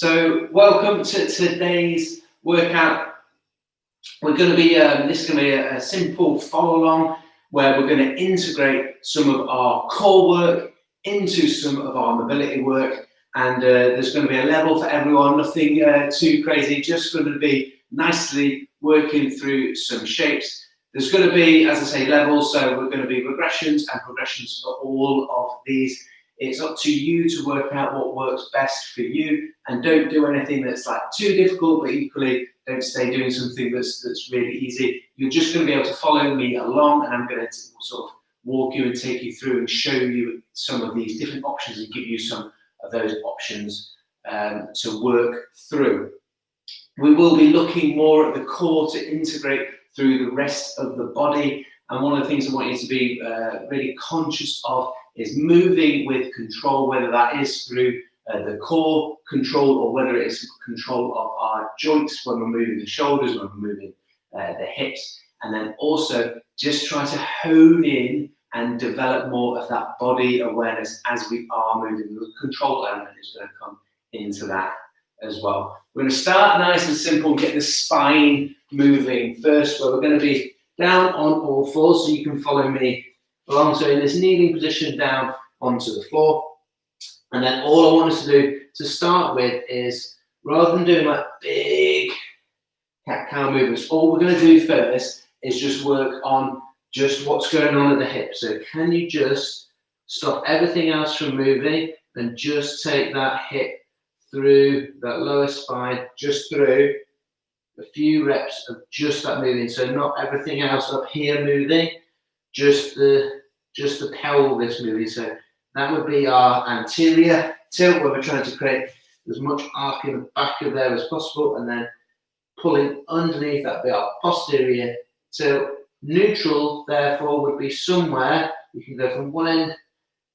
So welcome to today's workout. We're going to be, this is going to be a simple follow along where we're going to integrate some of our core work into some of our mobility work, and there's going to be a level for everyone, nothing too crazy, just going to be nicely working through some shapes. There's going to be, as I say, levels, so we're going to be regressions and progressions for all of these. It's up to you to work out what works best for you, and don't do anything that's like too difficult, but equally don't stay doing something that's really easy. You're just going to be able to follow me along, and I'm going to sort of walk you and take you through and show you some of these different options and give you some of those options to work through. We will be looking more at the core to integrate through the rest of the body, and one of the things I want you to be really conscious of is moving with control, whether that is through the core control or whether it is control of our joints when we're moving the shoulders, when we're moving the hips, and then also just try to hone in and develop more of that body awareness as we are moving. The control element is going to come into that as well. We're going to start nice and simple and get the spine moving first, where we're going to be down on all fours, so you can follow me along. So in this kneeling position down onto the floor. And then all I want us to do to start with is, rather than doing like big cat-cow movements, all we're going to do first is just work on just what's going on at the hip. So can you just stop everything else from moving and just take that hip through that lower spine, just through a few reps of just that moving. So not everything else up here moving, just the pelvis moving. So that would be our anterior tilt, where we're trying to create as much arc in the back of there as possible, and then pulling underneath, that would be our posterior tilt. Neutral, therefore, would be somewhere, you can go from one end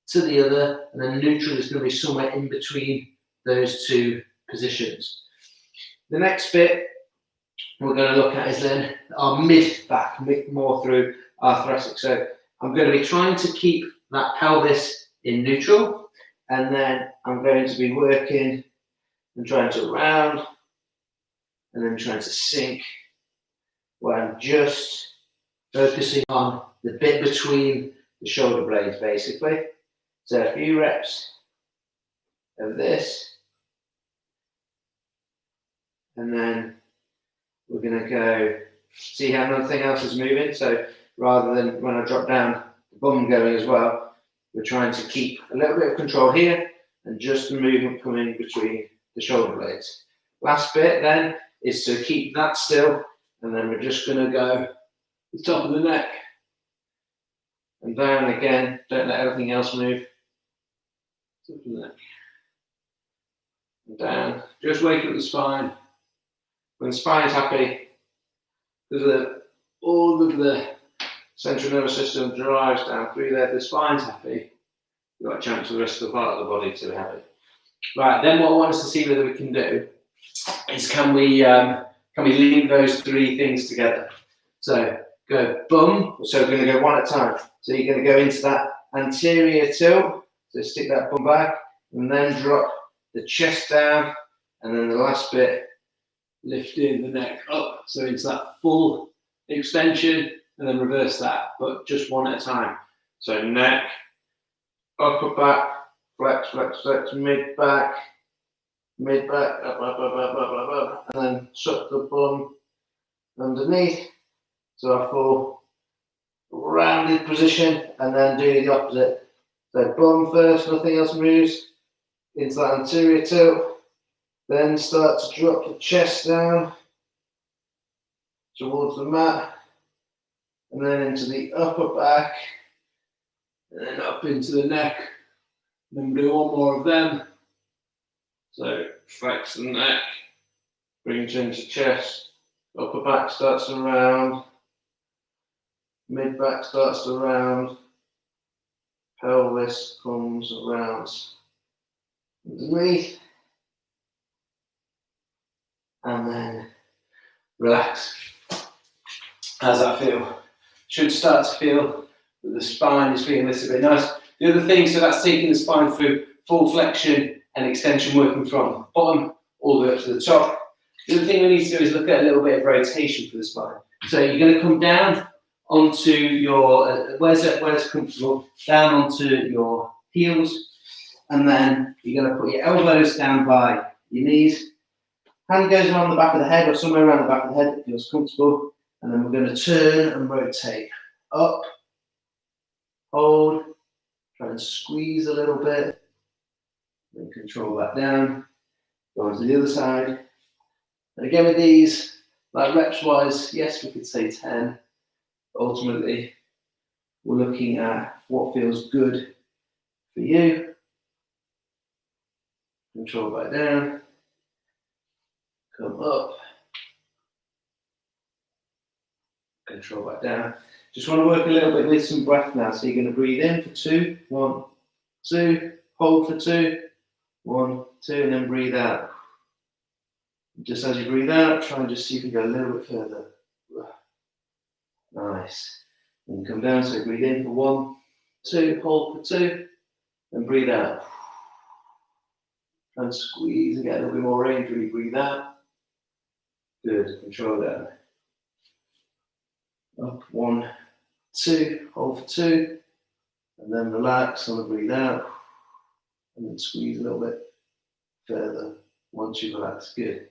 to the other, and then neutral is going to be somewhere in between those two positions. The next bit we're going to look at is then our mid-back, more through our thoracic. So I'm going to be trying to keep that pelvis in neutral, and then I'm going to be working and trying to round and then trying to sink, where I'm just focusing on the bit between the shoulder blades, basically. So a few reps of this, and then we're going to go see how nothing else is moving. So rather than when I drop down, the bum going as well, we're trying to keep a little bit of control here and just the movement coming between the shoulder blades. Last bit then is to keep that still, and then we're just going to go the top of the neck and down again. Don't let everything else move. Top of the neck and down. Just waking up the spine. When the spine is happy, because all of the central nervous system drives down through there. If the spine's happy, you've got a chance for the rest of the part of the body to be happy. Right, then what I want us to see whether we can do is can we link those three things together? So go bum, so we're going to go one at a time. So you're going to go into that anterior tilt, so stick that bum back, and then drop the chest down, and then the last bit, lifting the neck up, so it's that full extension, and then reverse that, but just one at a time. So neck, upper back, flex, flex, flex, mid back, up, and then suck the bum underneath. So a full rounded position, and then do the opposite. So bum first, nothing else moves, into that anterior tilt. Then start to drop the chest down towards the mat, and then into the upper back, and then up into the neck. Then we'll do one more of them. So flex the neck, bring it into chest, upper back starts to round, mid back starts to round, pelvis comes around underneath. And then relax. How's that feel? Should start to feel that the spine is feeling a little bit nice. The other thing, so that's taking the spine through full flexion and extension, working from bottom all the way up to the top. The other thing we need to do is look at a little bit of rotation for the spine. So you're going to come down onto your, where's comfortable, down onto your heels, and then you're going to put your elbows down by your knees. Hand goes around the back of the head or somewhere around the back of the head that feels comfortable, and then we're going to turn and rotate up, hold, try and squeeze a little bit, then control that down, go on to the other side. And again with these, like reps wise, yes, we could say 10. But ultimately, we're looking at what feels good for you. Control back down, come up, control back down. Just want to work a little bit with some breath now. So you're going to breathe in for 2, 1, 2, hold for 2, 1, 2, and then breathe out. Just as you breathe out, try and just see if you go a little bit further. Nice. And come down, so breathe in for 1, 2, hold for 2, and breathe out. Try and squeeze and get a little bit more range when you breathe out. Good, control down. Up, 1, 2, hold for 2, and then relax on the breathe out, and then squeeze a little bit further once you relax. Good.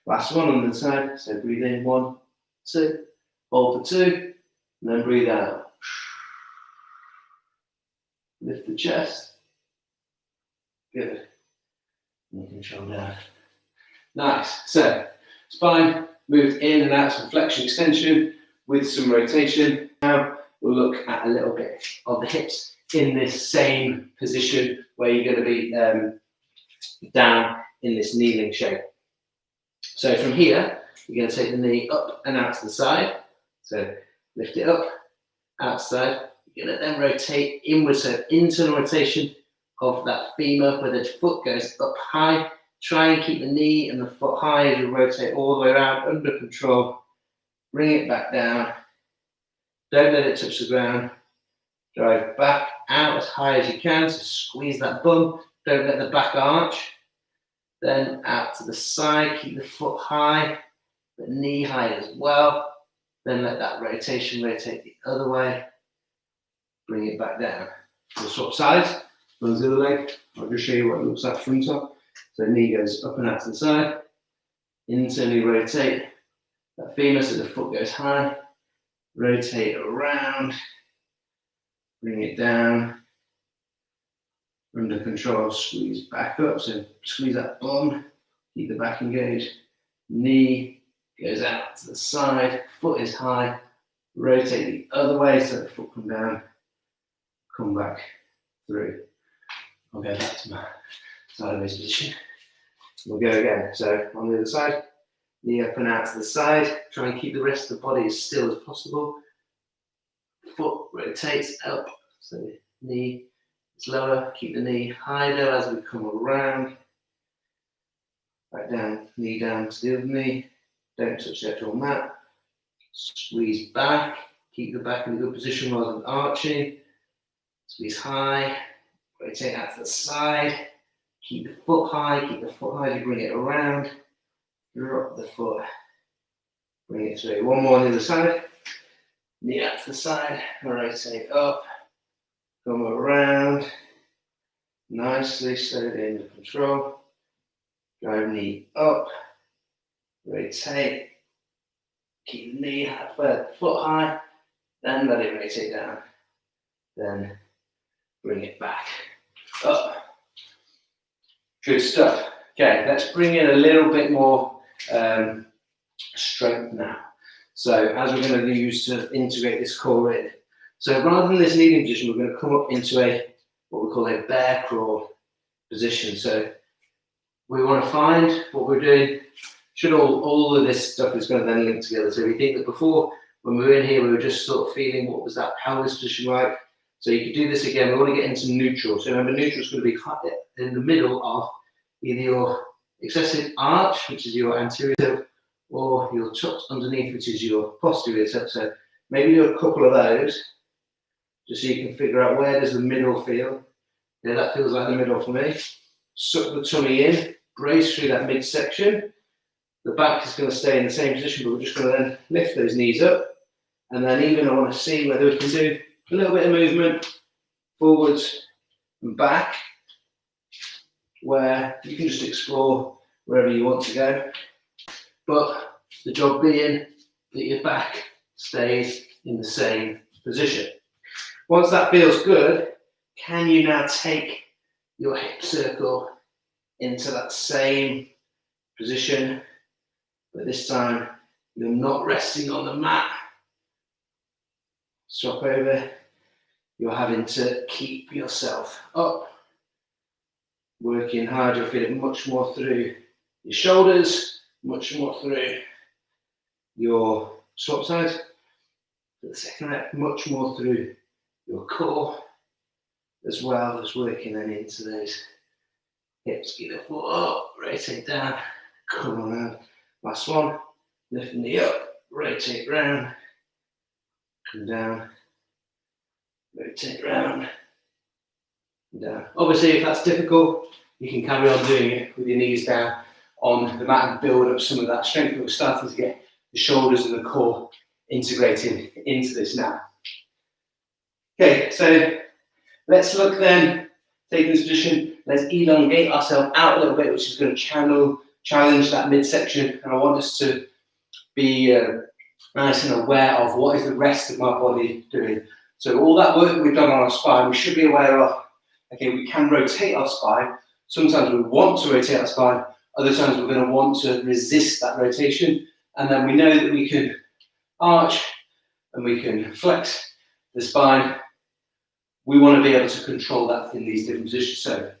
Last one on the side, so breathe in 1, 2, hold for 2, and then breathe out. Lift the chest. Good. And control down. Nice. So, spine moved in and out, some flexion extension with some rotation. Now we'll look at a little bit of the hips in this same position where you're going to be down in this kneeling shape. So from here, you're going to take the knee up and out to the side. So lift it up, outside. You're going to then rotate inwards, so internal rotation of that femur where the foot goes up high. Try and keep the knee and the foot high as you rotate all the way around, under control. Bring it back down. Don't let it touch the ground. Drive back out as high as you can, so squeeze that bum. Don't let the back arch. Then out to the side, keep the foot high, the knee high as well. Then let that rotation rotate the other way. Bring it back down. We'll swap sides. Runs the other leg. I'll just show you what it looks like from top. So knee goes up and out to the side. Internally rotate that femur so the foot goes high. Rotate around. Bring it down. Under control, squeeze back up. So squeeze that bum. Keep the back engaged. Knee goes out to the side. Foot is high. Rotate the other way so the foot come down. Come back through. I'll go back to my sideways position. We'll go again. So on the other side, knee up and out to the side. Try and keep the rest of the body as still as possible. Foot rotates up. So knee is lower. Keep the knee high though as we come around. Back down, knee down to the other knee. Don't touch the actual mat. Squeeze back. Keep the back in a good position rather than arching. Squeeze high. Rotate out to the side. Keep the foot high. Keep the foot high as you bring it around. Drop the foot. Bring it through. One more on the other side. Knee out to the side. Rotate up. Come around. Nicely, slowly under control. Drive knee up. Rotate. Keep the knee foot high. Then let it rotate down. Then bring it back up. Good stuff. Okay, let's bring in a little bit more strength now. So as we're going to use to integrate this core in. So rather than this kneeling position, we're going to come up into what we call a bear crawl position. So we want to find what we're doing. Should all of this stuff is going to then link together. So we think that before, when we were in here, we were just sort of feeling what was that pelvis position like. So you could do this again. We want to get into neutral. So remember, neutral is going to be in the middle of either your excessive arch, which is your anterior tilt, or your tucked underneath, which is your posterior tilt. So maybe do a couple of those, just so you can figure out where does the middle feel. Yeah, that feels like the middle for me. Suck the tummy in, brace through that midsection. The back is going to stay in the same position, but we're just going to then lift those knees up. And then even I want to see whether we can do a little bit of movement forwards and back, where you can just explore wherever you want to go. But the job being that your back stays in the same position. Once that feels good, can you now take your hip circle into that same position, but this time you're not resting on the mat. Swap over, you're having to keep yourself up, working hard. You'll feel it much more through your shoulders, much more through your swap sides. For the second rep, much more through your core, as well as working then into those hips. Get the foot up, rotate down, come on out. Last one, lift the knee up, rotate round, come down, rotate round, and down. Obviously, if that's difficult, you can carry on doing it with your knees down on the mat and build up some of that strength. But we're starting to get the shoulders and the core integrated into this now. Okay, so let's look then, taking this position, let's elongate ourselves out a little bit, which is going to challenge that midsection. And I want us to be nice and aware of what is the rest of my body doing. So all that work that we've done on our spine, we should be aware of, okay, we can rotate our spine. Sometimes we want to rotate our spine, other times we're going to want to resist that rotation. And then we know that we can arch and we can flex the spine. We want to be able to control that in these different positions. So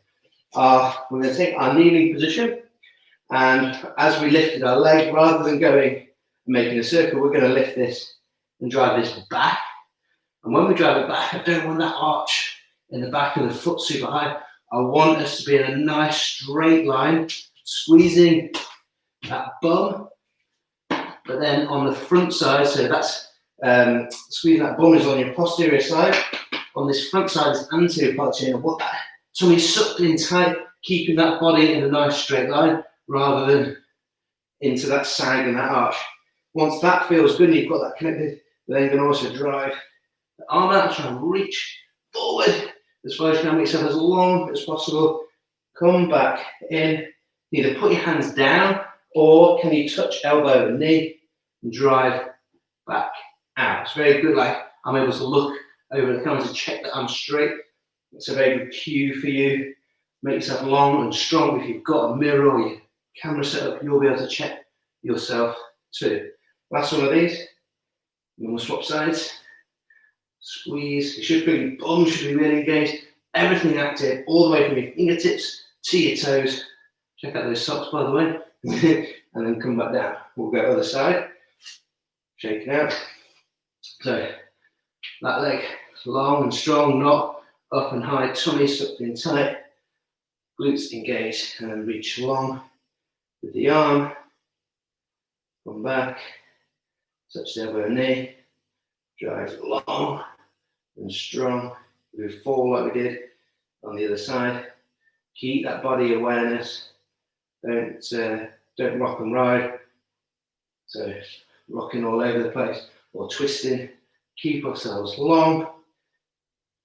we're going to take our kneeling position, and as we lifted our leg, rather than going and making a circle, we're going to lift this and drive this back. And when we drive it back, I don't want that arch in the back of the foot super high. I want us to be in a nice straight line, squeezing that bum. But then on the front side, so that's squeezing that bum is on your posterior side. On this front side, this anterior part chain, I want that tummy sucked in tight, keeping that body in a nice straight line rather than into that sag and that arch. Once that feels good and you've got that connected, then you can also drive the arm out, try and reach forward as far as you can, make yourself as long as possible. Come back in, either put your hands down or can you touch elbow and knee and drive back out. It's very good, like I'm able to look over the camera to check that I'm straight. It's a very good cue for you. Make yourself long and strong. If you've got a mirror or your camera set up, you'll be able to check yourself too. Last one of these. And we'll swap sides. Squeeze. You should feel your bum should be really engaged. Everything active, all the way from your fingertips to your toes. Check out those socks, by the way. And then come back down. We'll go other side. Shaking out. So that leg is long and strong, not up and high, tummy sucked in tight, glutes engaged, and then reach long with the arm. Come back, touch the elbow and knee, drive long and strong. Move forward like we did on the other side. Keep that body awareness. Don't rock and ride. So rocking all over the place or twisting. Keep ourselves long.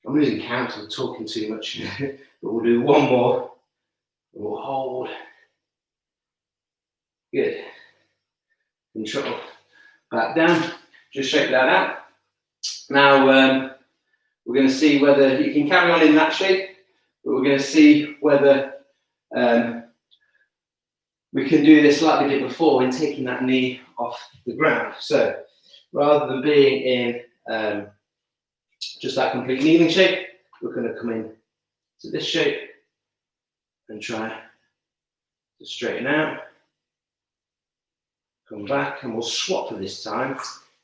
I'm losing count, I'm talking too much, but we'll do one more. We'll hold. Good. Control. Back down. Just shake that out. Now we're going to see whether you can carry on in that shape, but we're going to see whether we can do this like we did before in taking that knee off the ground. So rather than being in just that complete kneeling shape, we're going to come in to this shape and try to straighten out. Come back and we'll swap for this time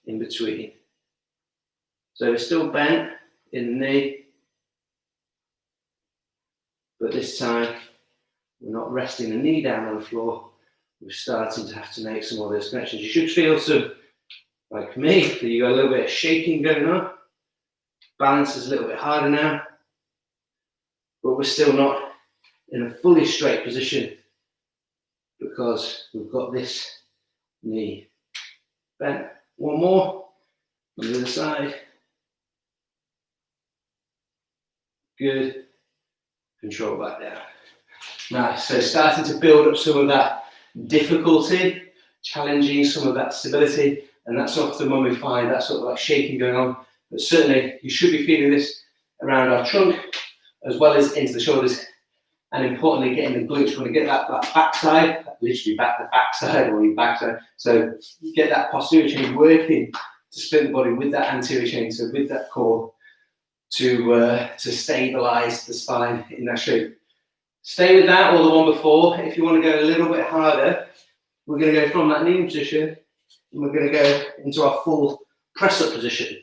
in between. So we're still bent in the knee, but this time we're not resting the knee down on the floor. We're starting to have to make some of those connections. You should feel some, like me, that you got a little bit of shaking going on. Balance is a little bit harder now, but we're still not in a fully straight position because we've got this knee bent. One more on the other side. Good. Control back down. Nice. So starting to build up some of that difficulty, challenging some of that stability, and that's often when we find that sort of like shaking going on. But certainly you should be feeling this around our trunk as well as into the shoulders, and importantly getting the glutes. We want to get that backside, literally the backside or your backside. So you get that posterior chain working to split the body with that anterior chain, so with that core to stabilize the spine in that shape. Stay with that or the one before. If you want to go a little bit harder, we're going to go from that kneeling position and we're going to go into our full press up position.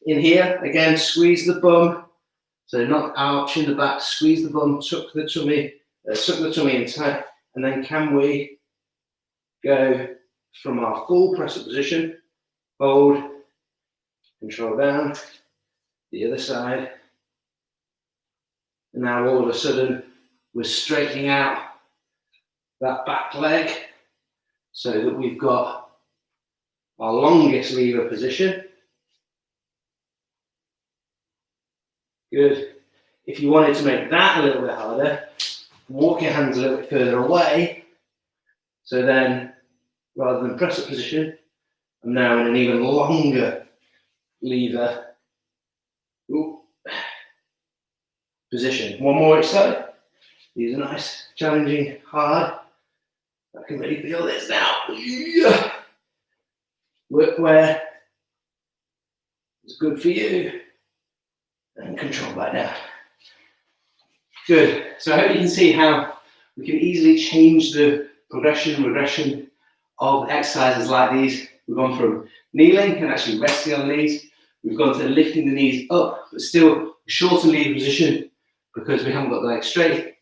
In here, again, squeeze the bum, so not arch in the back, squeeze the bum, suck the tummy in tight, and then can we go from our full press up position, hold, control down, the other side, and now all of a sudden we're straightening out that back leg so that we've got our longest lever position. Good. If you wanted to make that a little bit harder, walk your hands a little bit further away. So then, rather than press up position, I'm now in an even longer lever position. One more each side. These are nice, challenging, hard. I can really feel this now. Work where it's good for you. And control back down. Good. So I hope you can see how we can easily change the progression and regression of exercises like these. We've gone from kneeling and actually resting on the knees. We've gone to lifting the knees up, but still shorten lead position because we haven't got the legs straight.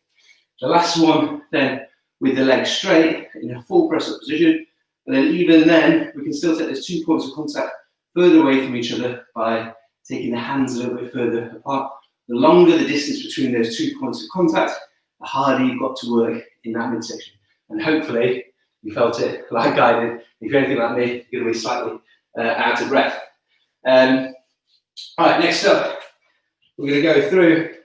The last one then with the legs straight in a full press up position. And then even then, we can still take those 2 points of contact further away from each other by taking the hands a little bit further apart. The longer the distance between those 2 points of contact, the harder you've got to work in that midsection. And hopefully you felt it like I did. If you're anything like me, you're going to be slightly out of breath. All right, next up, we're going to go through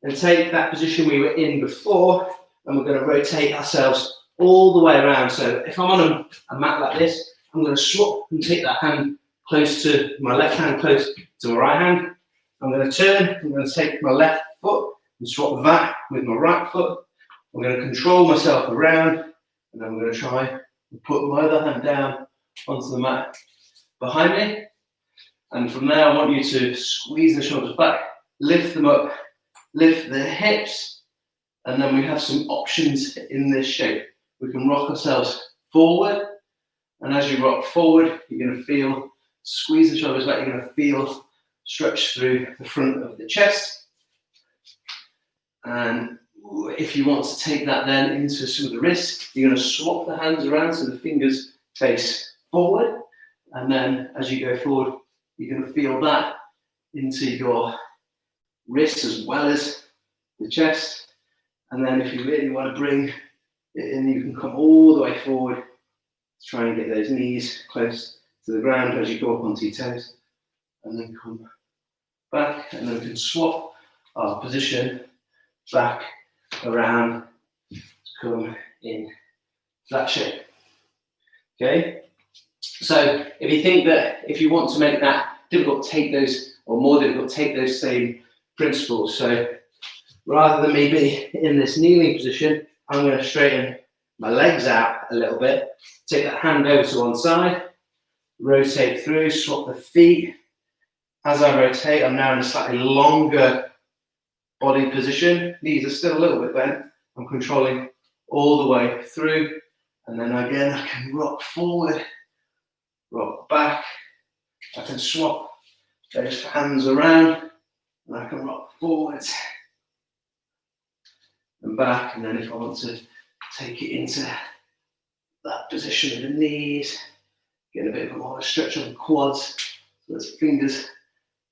and take that position we were in before, and we're going to rotate ourselves all the way around. So if I'm on a mat like this, I'm going to swap and take that hand close to my left hand, close to my right hand. I'm going to turn, I'm going to take my left foot and swap that with my right foot. I'm going to control myself around, and I'm going to try and put my other hand down onto the mat behind me. And from there, I want you to squeeze the shoulders back, lift them up, lift the hips, and then we have some options in this shape. We can rock ourselves forward, and as you rock forward, you're going to feel, squeeze the shoulders back, you're going to feel stretch through the front of the chest. And if you want to take that then into some of the wrists, you're going to swap the hands around so the fingers face forward, and then as you go forward, you're going to feel that into your wrists as well as the chest. And then if you really want to bring it in, you can come all the way forward to try and get those knees close to the ground as you go up onto your toes, and then come back, and then we can swap our position back around to come in that shape. Okay, so if you think that if you want to make that difficult, take those, or more difficult, take those same principles. So rather than me be in this kneeling position, I'm going to straighten my legs out a little bit, take that hand over to one side, rotate through, swap the feet. As I rotate, I'm now in a slightly longer body position. Knees are still a little bit bent. I'm controlling all the way through. And then again, I can rock forward, rock back. I can swap those hands around, and I can rock forwards and back. And then if I want to take it into that position with the knees, get a bit more of a stretch on the quads, so that's fingers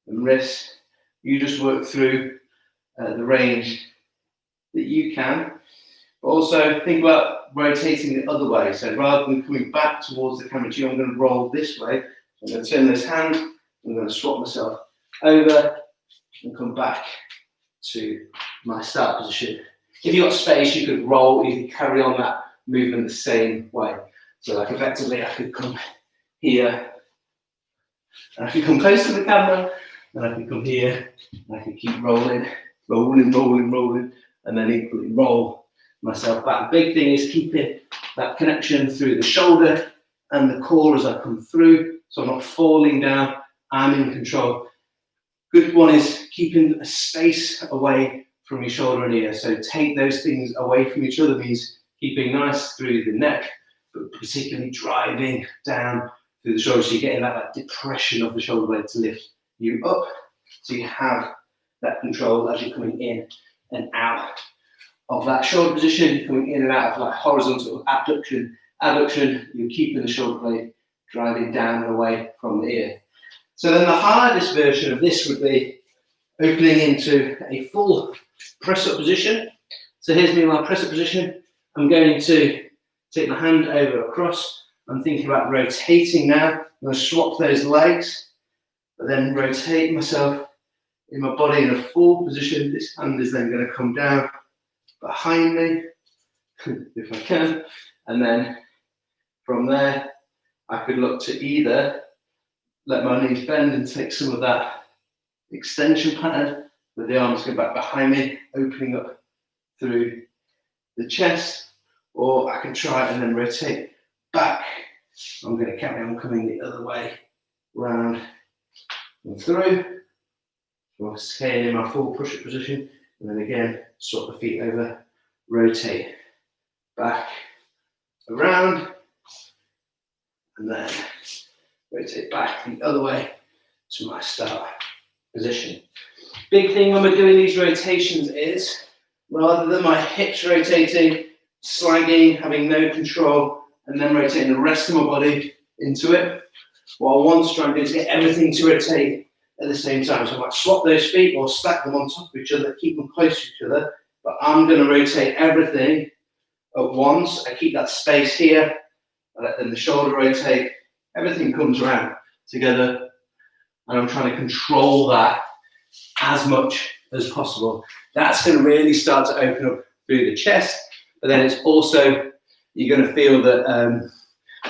and wrists. You just work through the range that you can. But also think about rotating the other way. So rather than coming back towards the camera to you, I'm going to roll this way. I'm going to turn this hand, I'm going to swap myself over and come back to my start position. If you've got space, you could roll, you could carry on that movement the same way. So like effectively I could come here, and I could come close to the camera, and I could come here, and I could keep rolling, and then equally roll myself back. The big thing is keeping that connection through the shoulder and the core as I come through, so I'm not falling down, I'm in control. Good one is keeping a space away from your shoulder and ear. So take those things away from each other, means keeping nice through the neck, but particularly driving down through the shoulder, so you're getting that depression of the shoulder blade to lift you up, so you have that control as you're coming in and out of that shoulder position, coming in and out of like horizontal abduction, you're keeping the shoulder blade driving down and away from the ear. So then the hardest version of this would be opening into a full press-up position. So here's me in my press-up position. I'm going to take my hand over across. I'm thinking about rotating now. I'm going to swap those legs, but then rotate myself in my body in a full position. This hand is then going to come down behind me, if I can, and then from there I could look to either let my knees bend and take some of that extension pattern, with the arms go back behind me, opening up through the chest, or I can try and then rotate back. I'm going to carry on coming the other way, round and through, or staying in my full push-up position, and then again, swap the feet over, rotate back, around, and then rotate back the other way to my start position. Big thing when we're doing these rotations is, rather than my hips rotating, slagging, having no control, and then rotating the rest of my body into it, what I want to try and do is get everything to rotate at the same time. So I might swap those feet or stack them on top of each other, keep them close to each other, but I'm going to rotate everything at once. I keep that space here, I let then the shoulder rotate, everything comes around together, and I'm trying to control that as much as possible. That's going to really start to open up through the chest, but then it's also, you're going to feel that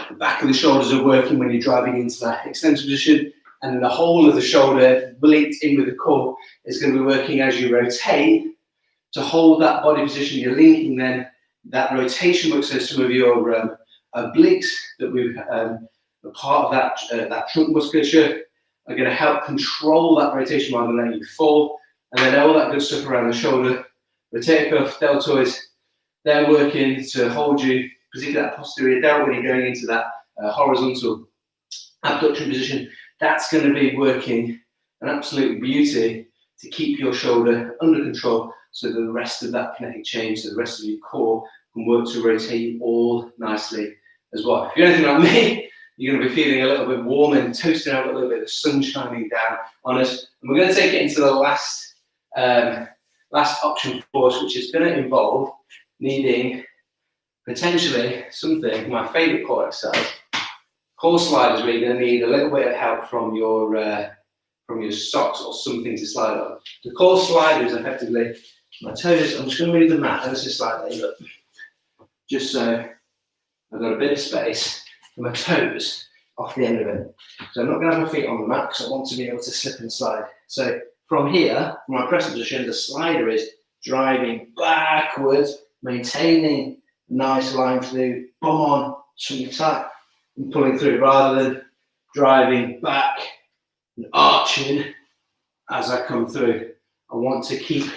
the back of the shoulders are working when you're driving into that extended position, and then the whole of the shoulder linked in with the core is going to be working as you rotate to hold that body position. You're linking then that rotation work, so some of your obliques that we've a part of that trunk musculature are going to help control that rotation rather than letting you fall. And then all that good stuff around the shoulder, rotator cuff, deltoids, they're working to hold you, particularly that posterior delt when you're going into that horizontal abduction position. That's going to be working an absolute beauty to keep your shoulder under control, so that the rest of that kinetic change, so the rest of your core can work to rotate you all nicely as well. If you're anything like me, you're going to be feeling a little bit warm and toasting out, a little bit of sun shining down on us. And we're going to take it into the last option for us, which is going to involve needing potentially something, my favourite core exercise, core sliders, where you're going to need a little bit of help from your socks or something to slide on. The core slider is effectively my toes. I'm just going to move the mat ever so slightly, but just so I've got a bit of space for my toes off the end of it. So I'm not going to have my feet on the mat because I want to be able to slip and slide. So from here, from my press position, the slider is driving backwards, maintaining a nice line through, bum on, something tight, and pulling through, rather than driving back and arching as I come through. I want to keep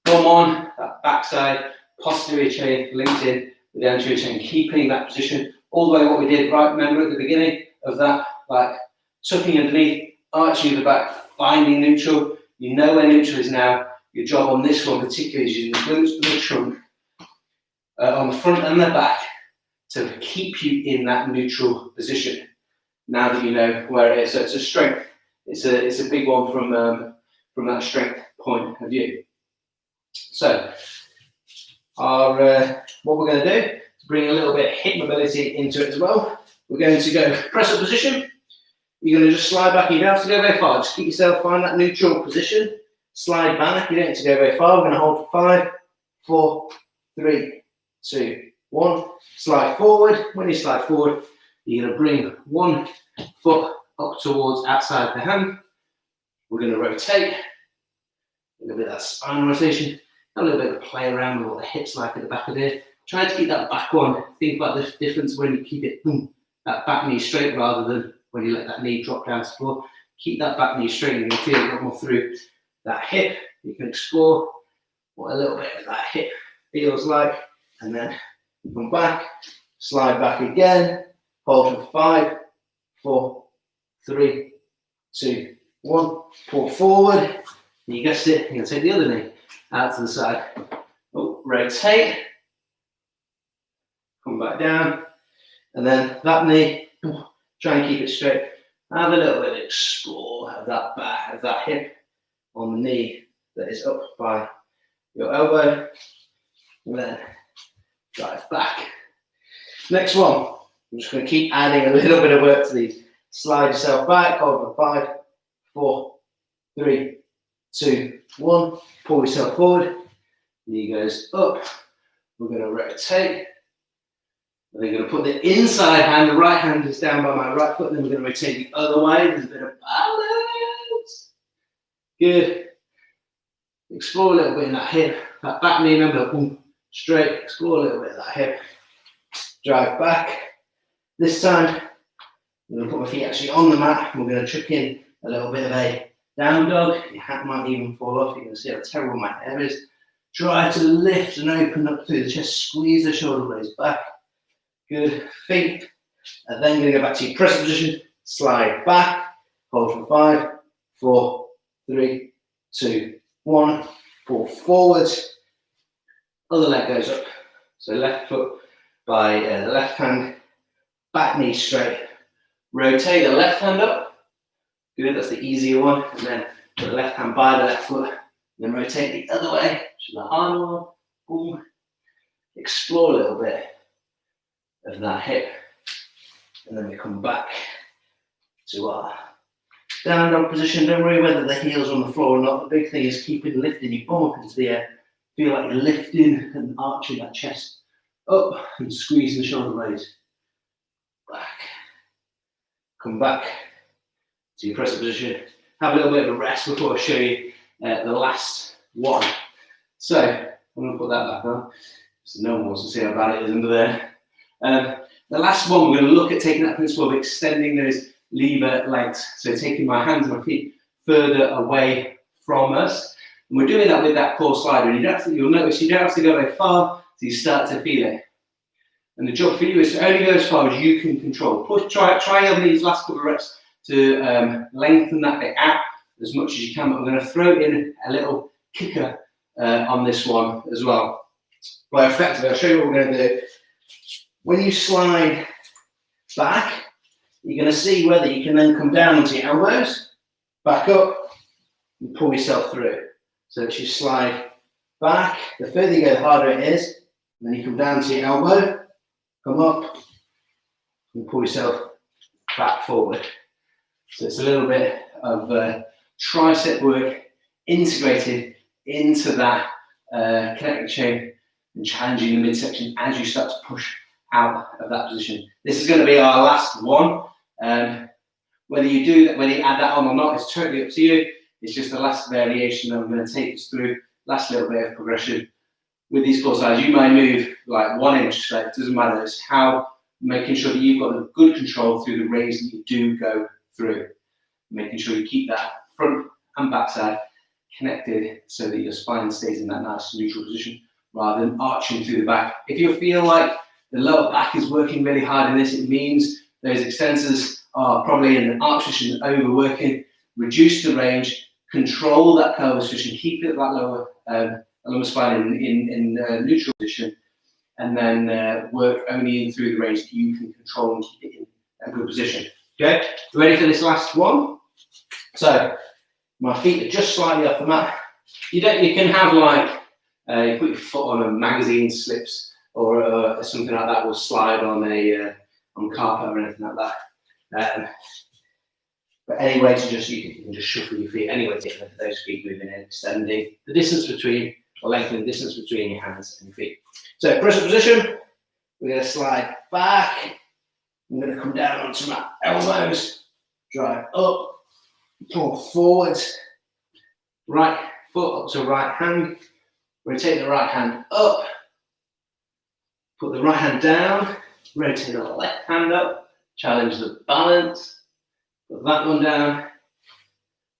bum on, that backside, posterior chain linked in with the anterior chain, keeping that position all the way what we did, right? Remember at the beginning of that, like tucking underneath, arching the back, finding neutral. You know where neutral is now. Your job on this one particularly is using the glutes and the trunk on the front and the back to keep you in that neutral position. Now that you know where it is, so it's a strength. It's a big one from that strength point of view. So what we're going to do to bring a little bit of hip mobility into it as well. We're going to go press up position. You're going to just slide back. You don't have to go very far. Just keep yourself, find that neutral position. Slide back. You don't need to go very far. We're going to hold for 5, 4, 3, 2, 1. Slide forward. When you slide forward, you're going to bring one foot up towards outside the hand. We're going to rotate. A little bit of that spinal rotation. A little bit of play around with what the hips like at the back of there. Try to keep that back one. Think about the difference when you keep it, that back knee straight rather than when you let that knee drop down to the floor. Keep that back knee straight. You can feel a lot more through that hip. You can explore what a little bit of that hip feels like. And then come back, slide back again. Hold for 5, 4, 3, 2, 1. Pull forward. You guessed it. You're going to take the other knee out to the side. Oh, rotate. Come back down. And then that knee, try and keep it straight. Have a little bit of explore of that back, of that hip on the knee that is up by your elbow. And then drive back. Next one. I'm just going to keep adding a little bit of work to these. Slide yourself back, hold for 5, 4, 3, 2, 1. Pull yourself forward. Knee goes up. We're going to rotate. And then going to put the inside hand, the right hand is down by my right foot, and then we're going to rotate the other way. There's a bit of balance. Good. Explore a little bit in that hip. That back knee, remember, boom, straight. Explore a little bit of that hip. Drive back. This time, I'm going to put my feet actually on the mat. We're going to chuck in a little bit of a down dog. Your hat might even fall off. You're going to see how terrible my hair is. Try to lift and open up through the chest. Squeeze the shoulder blades back. Good. Feet. And then going to go back to your press position. Slide back. Hold for 5, 4, 3, 2, 1. Pull forward. Other leg goes up. So left foot by the left hand. Back knee straight. Rotate the left hand up. Good, that's the easier one. And then put the left hand by the left foot. Then rotate the other way, which is the harder one. Boom. Explore a little bit of that hip. And then we come back to our down dog position. Don't worry whether the heel's on the floor or not. The big thing is keeping lifting your bum up into the air. Feel like you're lifting and arching that chest up and squeezing the shoulder blades back. Come back to your press position. Have a little bit of a rest before I show you the last one. So I'm going to put that back on, so no one wants to see how bad it is under there. The last one, we're going to look at taking that principle of extending those lever legs. So taking my hands and my feet further away from us. And we're doing that with that core slider. And you'll notice you don't have to go very far, so you start to feel it. And the job for you is to only go as far as you can control. Try on these last couple of reps to lengthen that bit out as much as you can. But I'm going to throw in a little kicker on this one as well. By effectively, I'll show you what we're going to do. When you slide back, you're going to see whether you can then come down onto your elbows, back up, and pull yourself through. So as you slide back, the further you go, the harder it is. And then you come down to your elbow, come up, and pull yourself back forward. So it's a little bit of tricep work integrated into that connecting chain and challenging the midsection as you start to push out of that position. This is going to be our last one. Whether you do that, whether you add that on or not, is totally up to you. It's just the last variation that I'm going to take us through. Last little bit of progression. With these core slides, you might move like 1 inch straight. It doesn't matter. It's how making sure that you've got the good control through the range that you do go through. Making sure you keep that front and back side connected so that your spine stays in that nice neutral position rather than arching through the back. If you feel like the lower back is working really hard in this, it means those extensors are probably in an arch position, overworking. Reduce the range, control that pelvis position, keep it that lower spine in neutral position, and then work only in through the range that you can control and keep it in a good position. Okay, ready for this last one? So my feet are just slightly off the mat. You can have like You put your foot on a magazine slips or something like that will slide on on carpet or anything like that. But any way to you can just shuffle your feet, any way to get those feet moving and extending the distance between, or lengthening the distance between your hands and your feet. So press up position, we're going to slide back. I'm going to come down onto my elbows, drive up, pull forwards, right foot up to right hand, rotate the right hand up, put the right hand down, rotate the left hand up, challenge the balance. Put that one down,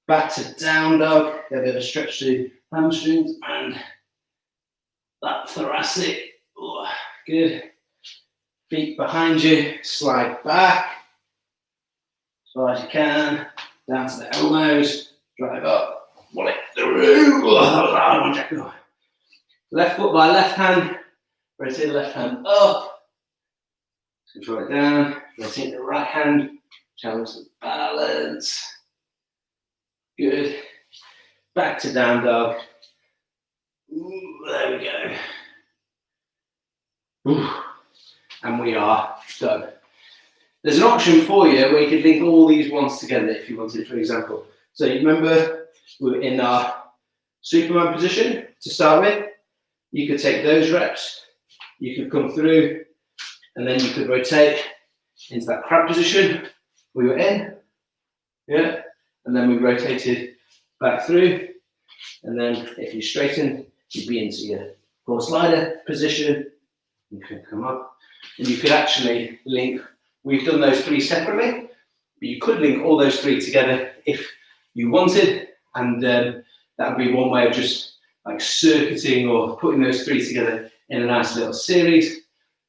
back to down dog, get a bit of a stretch to hamstrings and that thoracic. Oh, good. Feet behind you, slide back as far as you can, down to the elbows, drive up, pull it through. Left foot by left hand, rotate the left hand up, control it down, rotate the right hand. Challenge the balance. Good. Back to down dog. Ooh, there we go. Ooh. And we are done. There's an option for you where you could link all these ones together if you wanted, for example. So you remember we were in our Superman position to start with. You could take those reps, you could come through, and then you could rotate into that crab position. We were in, yeah, and then we rotated back through, and then if you straighten, you'd be into your core slider position. You can come up, and you could actually link. We've done those three separately, but you could link all those three together if you wanted, and that would be one way of just like circuiting or putting those three together in a nice little series.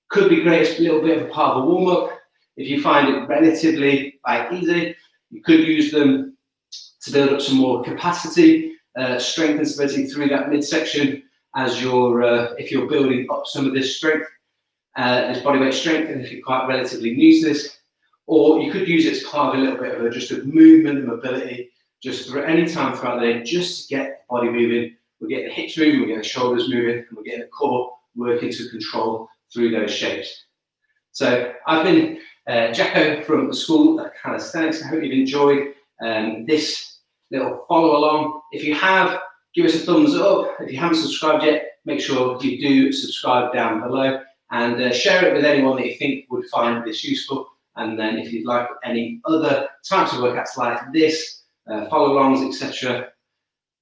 Could be great as a little bit of a part of a warm-up. If you find it relatively easy, you could use them to build up some more capacity, strength and stability through that midsection as if you're building up some of this strength, this bodyweight strength, and if you're quite relatively new to this, or you could use it as part of a little bit of just a movement and mobility, just for any time throughout the day, just to get the body moving. We're getting the hips moving, we're getting the shoulders moving, and we're getting the core working to control through those shapes. So I've been Jacko from the School of Calisthenics. I hope you've enjoyed this little follow along. If you have, give us a thumbs up. If you haven't subscribed yet, make sure you do subscribe down below and share it with anyone that you think would find this useful. And then if you'd like any other types of workouts like this, follow alongs, etc.,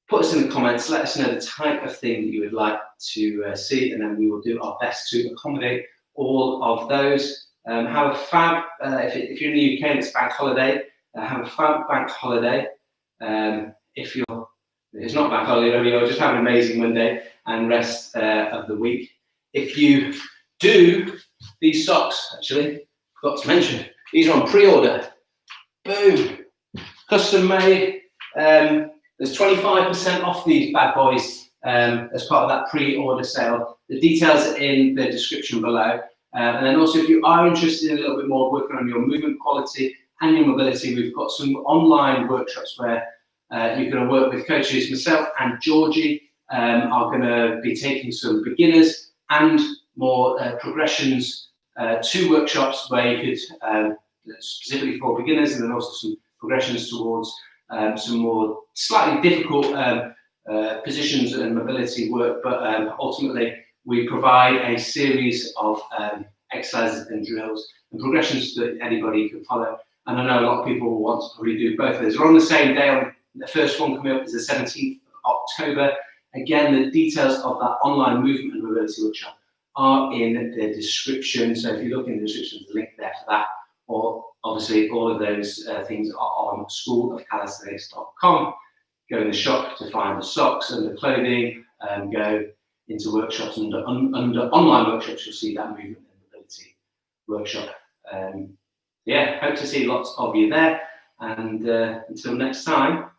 put us in the comments, let us know the type of thing that you would like to see, and then we will do our best to accommodate all of those. Have a fab, if you're in the UK and it's bank holiday, have a fab bank holiday. If it's not bank holiday, you'll just have an amazing Monday and rest of the week. If you do, these socks, actually, forgot to mention, these are on pre-order. Boom, custom made. There's 25% off these bad boys as part of that pre-order sale. The details are in the description below. And then also, if you are interested in a little bit more working on your movement quality and your mobility, we've got some online workshops where you're going to work with coaches. Myself and Georgie are going to be taking some beginners and more progressions to workshops where you could, specifically for beginners, and then also some progressions towards some more slightly difficult positions and mobility work, but ultimately we provide a series of exercises and drills and progressions that anybody can follow. And I know a lot of people want to probably do both of those. We're on the same day. The first one coming up is the 17th of October. Again, the details of that online movement and mobility workshop are in the description. So if you look in the description, there's a link there for that. Or obviously, all of those things are on schoolofcalisthenics.com. Go in the shop to find the socks and the clothing, and go into workshops. Under online workshops, you'll see that movement and mobility workshop. Yeah, hope to see lots of you there. And until next time,